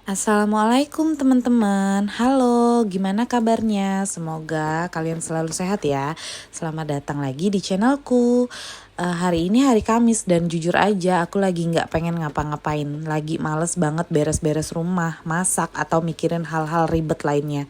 Assalamualaikum teman-teman. Halo, gimana kabarnya? Semoga kalian selalu sehat ya. Selamat datang lagi di channelku. Hari ini hari Kamis dan jujur aja aku lagi nggak pengen ngapa-ngapain. Lagi males banget beres-beres rumah, masak atau mikirin hal-hal ribet lainnya.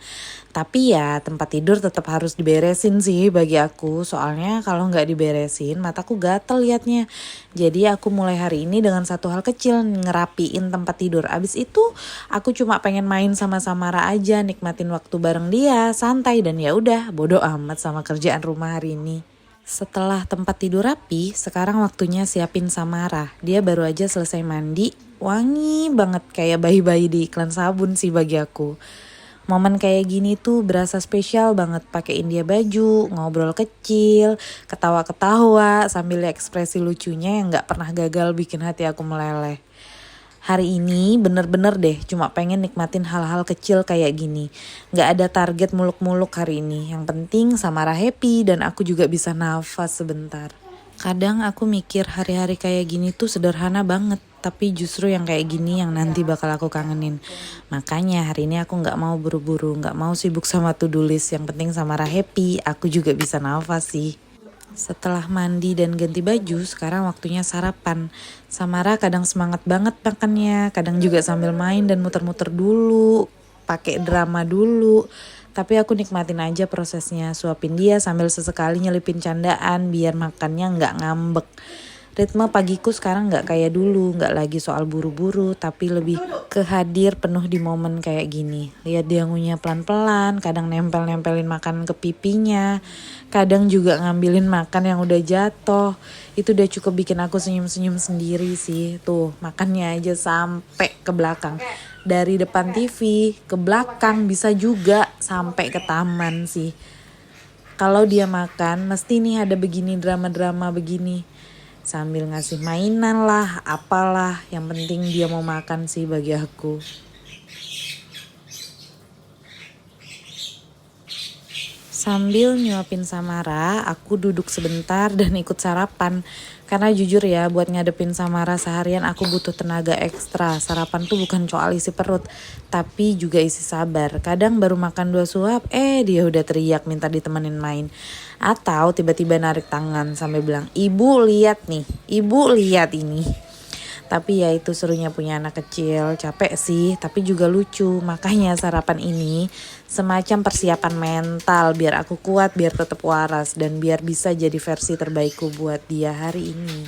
Tapi ya tempat tidur tetap harus diberesin sih bagi aku. Soalnya kalau nggak diberesin mataku gatel liatnya. Jadi aku mulai hari ini dengan satu hal kecil, ngerapiin tempat tidur. Abis itu aku cuma pengen main sama Samara aja, nikmatin waktu bareng dia, santai dan ya udah bodo amat sama kerjaan rumah hari ini. Setelah tempat tidur rapi, sekarang waktunya siapin Samara. Dia baru aja selesai mandi, wangi banget kayak bayi-bayi di iklan sabun sih bagi aku. Momen kayak gini tuh berasa spesial banget, pakein dia baju, ngobrol kecil, ketawa-ketawa sambil ekspresi lucunya yang gak pernah gagal bikin hati aku meleleh. Hari ini bener-bener deh cuma pengen nikmatin hal-hal kecil kayak gini. Gak ada target muluk-muluk hari ini. Yang penting Samara happy dan aku juga bisa nafas sebentar. Kadang aku mikir hari-hari kayak gini tuh sederhana banget. Tapi justru yang kayak gini yang nanti bakal aku kangenin. Makanya hari ini aku gak mau buru-buru, gak mau sibuk sama to-do list. Yang penting Samara happy, aku juga bisa nafas sih. Setelah mandi dan ganti baju, sekarang waktunya sarapan. Samara kadang semangat banget makannya, kadang juga sambil main dan muter-muter dulu, pakai drama dulu. Tapi aku nikmatin aja prosesnya, suapin dia sambil sesekali nyelipin candaan biar makannya nggak ngambek. Ritme pagiku sekarang nggak kayak dulu, nggak lagi soal buru-buru, tapi lebih ke hadir penuh di momen kayak gini. Lihat dia ngunyah pelan-pelan, kadang nempel-nempelin makanan ke pipinya, kadang juga ngambilin makan yang udah jatuh. Itu udah cukup bikin aku senyum-senyum sendiri sih. Tuh, makannya aja sampai ke belakang. Dari depan TV ke belakang, bisa juga sampai ke taman sih. Kalau dia makan, mesti nih ada begini drama-drama begini. Sambil ngasih mainan lah, apalah. Yang penting dia mau makan sih bagi aku. Sambil nyuapin Samara, aku duduk sebentar dan ikut sarapan. Karena jujur ya, buat ngadepin Samara seharian aku butuh tenaga ekstra. Sarapan tuh bukan soal isi perut, tapi juga isi sabar. Kadang baru makan 2 suap, dia udah teriak minta ditemenin main. Atau tiba-tiba narik tangan sampai bilang, "Ibu lihat nih, ibu lihat ini." Tapi ya itu serunya punya anak kecil, capek sih tapi juga lucu. Makanya sarapan ini semacam persiapan mental biar aku kuat, biar tetap waras dan biar bisa jadi versi terbaikku buat dia hari ini.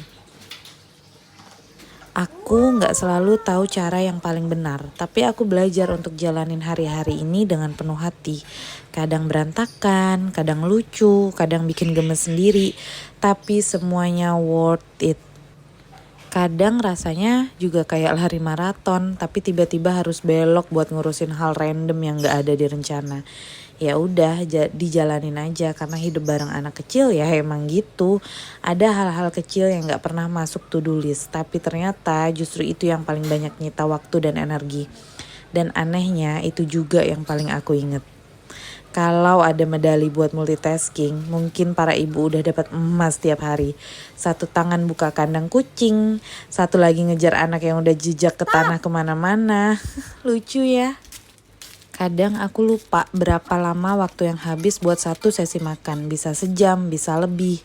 Aku nggak selalu tahu cara yang paling benar, tapi aku belajar untuk jalanin hari-hari ini dengan penuh hati. Kadang berantakan, kadang lucu, kadang bikin gemes sendiri, tapi semuanya worth it. Kadang rasanya juga kayak lari maraton, tapi tiba-tiba harus belok buat ngurusin hal random yang gak ada di rencana. Ya udah, dijalanin aja karena hidup bareng anak kecil ya emang gitu. Ada hal-hal kecil yang gak pernah masuk to-do list, tapi ternyata justru itu yang paling banyak nyita waktu dan energi. Dan anehnya itu juga yang paling aku inget. Kalau ada medali buat multitasking, mungkin para ibu udah dapat emas tiap hari. Satu tangan buka kandang kucing, satu lagi ngejar anak yang udah jejak ke tanah kemana-mana. Lucu ya. Kadang aku lupa berapa lama waktu yang habis buat satu sesi makan. Bisa sejam, bisa lebih.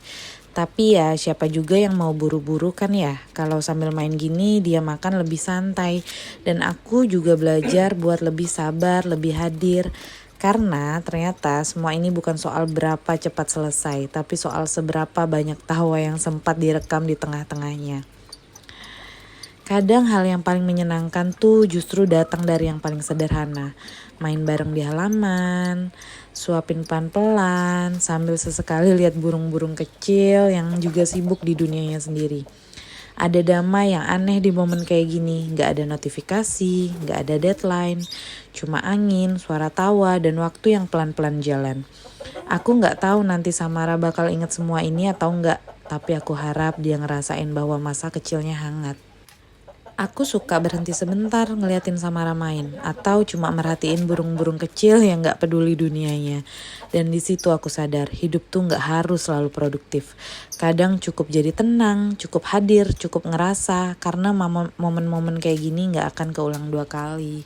Tapi ya siapa juga yang mau buru-buru kan ya. Kalau sambil main gini dia makan lebih santai. Dan aku juga belajar buat lebih sabar, lebih hadir. Karena ternyata semua ini bukan soal berapa cepat selesai, tapi soal seberapa banyak tawa yang sempat direkam di tengah-tengahnya. Kadang hal yang paling menyenangkan tuh justru datang dari yang paling sederhana. Main bareng di halaman, suapin pelan-pelan, sambil sesekali lihat burung-burung kecil yang juga sibuk di dunianya sendiri. Ada damai yang aneh di momen kayak gini, gak ada notifikasi, gak ada deadline, cuma angin, suara tawa, dan waktu yang pelan-pelan jalan. Aku gak tahu nanti Samara bakal inget semua ini atau enggak, tapi aku harap dia ngerasain bahwa masa kecilnya hangat. Aku suka berhenti sebentar ngeliatin Samara main atau cuma merhatiin burung-burung kecil yang gak peduli dunianya. Dan di situ aku sadar hidup tuh gak harus selalu produktif. Kadang cukup jadi tenang, cukup hadir, cukup ngerasa karena momen-momen kayak gini gak akan keulang 2 kali.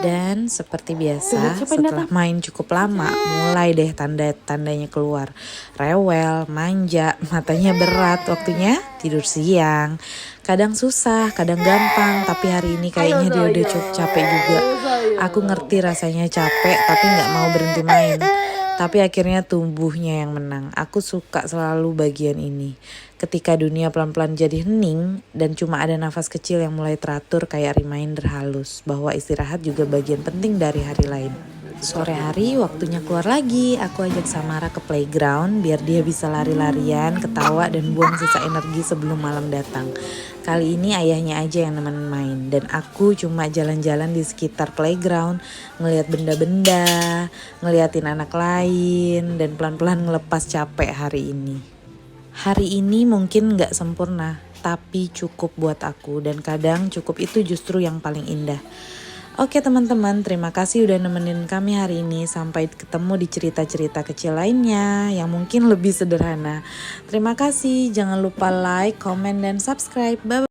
Dan seperti biasa, setelah main cukup lama, mulai deh tanda-tandanya keluar. Rewel, manja, matanya berat, waktunya tidur siang. Kadang susah, kadang gampang, tapi hari ini kayaknya dia udah cukup capek juga. Aku ngerti rasanya capek, tapi gak mau berhenti main. Tapi akhirnya tubuhnya yang menang. Aku suka selalu bagian ini. Ketika dunia pelan-pelan jadi hening dan cuma ada nafas kecil yang mulai teratur kayak reminder halus bahwa istirahat juga bagian penting dari hari lain. Sore hari waktunya keluar lagi. Aku ajak Samara ke playground biar dia bisa lari-larian, ketawa dan buang sisa energi sebelum malam datang. Kali ini ayahnya aja yang nemenin main dan aku cuma jalan-jalan di sekitar playground, ngelihat benda-benda, ngeliatin anak lain dan pelan-pelan ngelepas capek hari ini. Hari ini mungkin gak sempurna, tapi cukup buat aku dan kadang cukup itu justru yang paling indah. Oke teman-teman, terima kasih udah nemenin kami hari ini. Sampai ketemu di cerita-cerita kecil lainnya yang mungkin lebih sederhana. Terima kasih, jangan lupa like, comment, dan subscribe. Bye-bye.